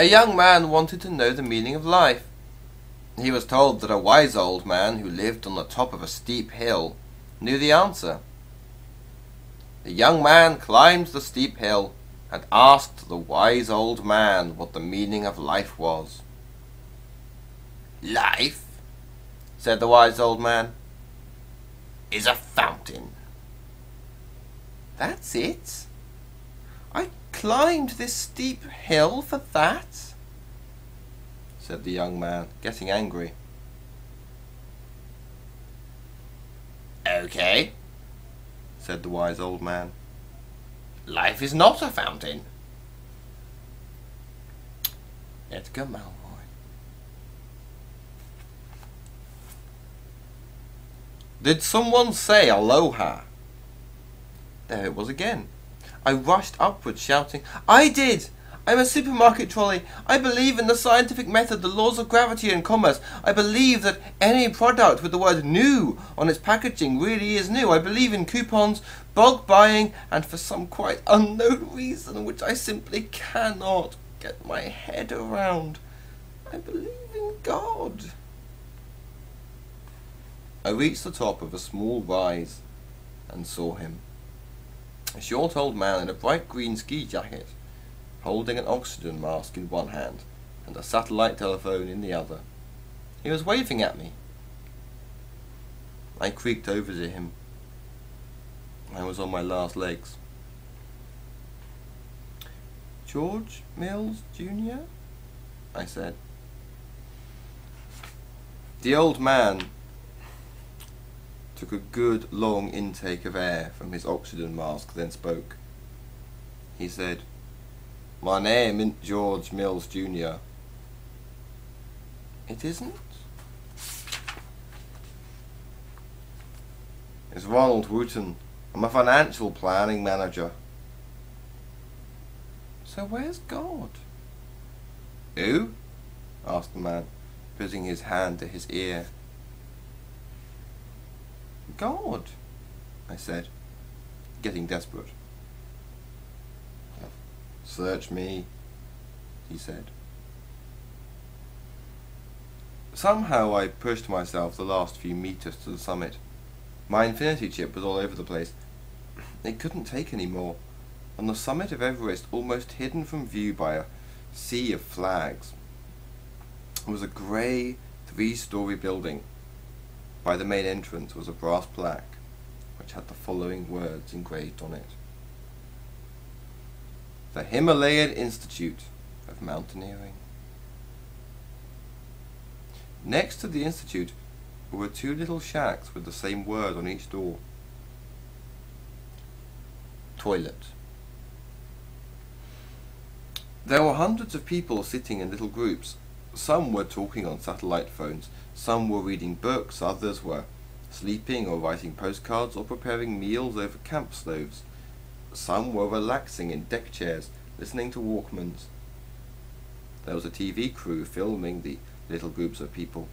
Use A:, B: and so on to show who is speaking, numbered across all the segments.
A: A young man wanted to know the meaning of life. He was told that a wise old man who lived on the top of a steep hill knew the answer. The young man climbed the steep hill and asked the wise old man what the meaning of life was. "Life," said the wise old man, "is a fountain." "That's it? I climbed this steep hill for that?" said the young man, getting angry. "Okay," said the wise old man. "Life is not a fountain." Edgar Malloy. Did someone say aloha? There it was again. I rushed upwards shouting, "I did! I'm a supermarket trolley. I believe in the scientific method, the laws of gravity and commerce. I believe that any product with the word new on its packaging really is new. I believe in coupons, bulk buying, and for some quite unknown reason which I simply cannot get my head around, I believe in God." I reached the top of a small rise and saw him. A short old man in a bright green ski jacket, holding an oxygen mask in one hand and a satellite telephone in the other. He was waving at me. I creaked over to him. I was on my last legs. "George Mills, Jr.?" I said. The old man took a good long intake of air from his oxygen mask, then spoke. He said, "My name isn't George Mills, Jr." "It isn't?" "It's Ronald Wooten. I'm a financial planning manager." "So where's God?" "Who?" asked the man, putting his hand to his ear. "God," I said, getting desperate. "Search me," he said. Somehow I pushed myself the last few meters to the summit. My infinity chip was all over the place. It couldn't take any more. On the summit of Everest, almost hidden from view by a sea of flags, was a grey, 3-story building. By the main entrance was a brass plaque, which had the following words engraved on it: "The Himalayan Institute of Mountaineering." Next to the institute were 2 little shacks with the same word on each door: "Toilet." There were hundreds of people sitting in little groups. Some were talking on satellite phones, some were reading books, others were sleeping or writing postcards or preparing meals over camp stoves. Some were relaxing in deck chairs, listening to Walkmans. There was a TV crew filming the little groups of people.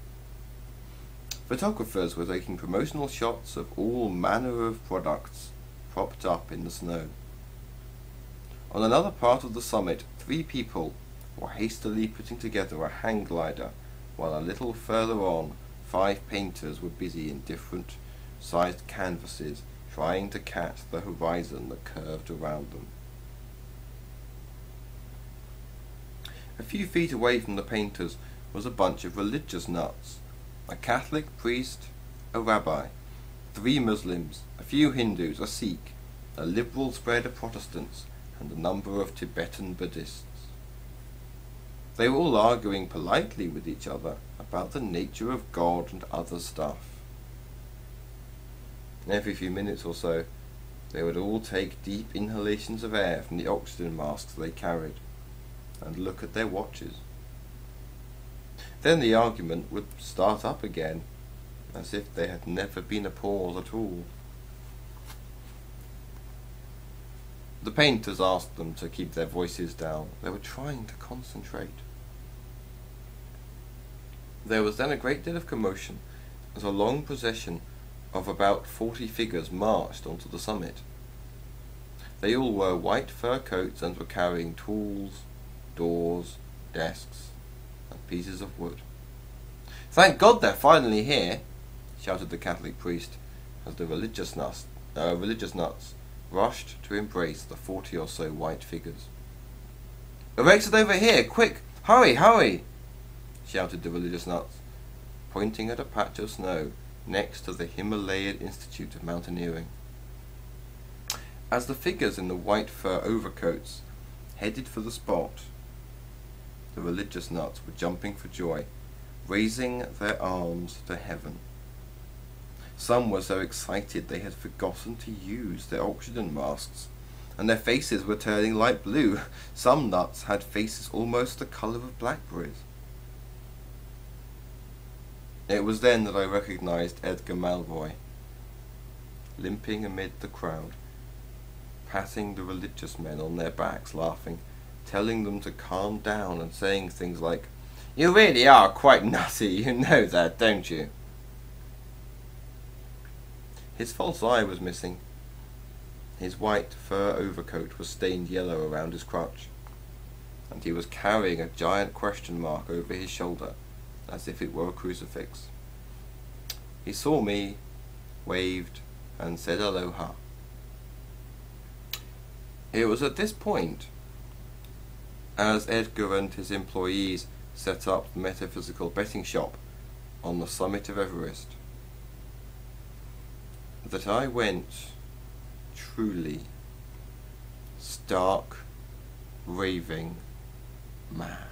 A: Photographers were taking promotional shots of all manner of products propped up in the snow. On another part of the summit, 3 people were hastily putting together a hang glider, while a little further on, 5 painters were busy in different sized canvases, trying to catch the horizon that curved around them. A few feet away from the painters was a bunch of religious nuts: a Catholic priest, a rabbi, 3 Muslims, a few Hindus, a Sikh, a liberal spread of Protestants, and a number of Tibetan Buddhists. They were all arguing politely with each other about the nature of God and other stuff. Every few minutes or so, they would all take deep inhalations of air from the oxygen masks they carried, and look at their watches. Then the argument would start up again, as if there had never been a pause at all. The painters asked them to keep their voices down. They were trying to concentrate. There was then a great deal of commotion as a long procession of about 40 figures marched onto the summit. They all wore white fur coats and were carrying tools, doors, desks, and pieces of wood. "Thank God they're finally here," shouted the Catholic priest, as the religious nuts rushed to embrace the 40 or so white figures. "Erected over here! Quick! Hurry, hurry!" shouted the religious nuts, pointing at a patch of snow next to the Himalayan Institute of Mountaineering. As the figures in the white fur overcoats headed for the spot, the religious nuts were jumping for joy, raising their arms to heaven. Some were so excited they had forgotten to use their oxygen masks, and their faces were turning light blue. Some nuts had faces almost the colour of blackberries. It was then that I recognized Edgar Malroy, limping amid the crowd, patting the religious men on their backs, laughing, telling them to calm down and saying things like, "You really are quite nutty, you know that, don't you?" His false eye was missing. His white fur overcoat was stained yellow around his crutch, and he was carrying a giant question mark over his shoulder, as if it were a crucifix. He saw me, waved, and said aloha. It was at this point, as Edgar and his employees set up the metaphysical betting shop on the summit of Everest, that I went truly stark, raving mad.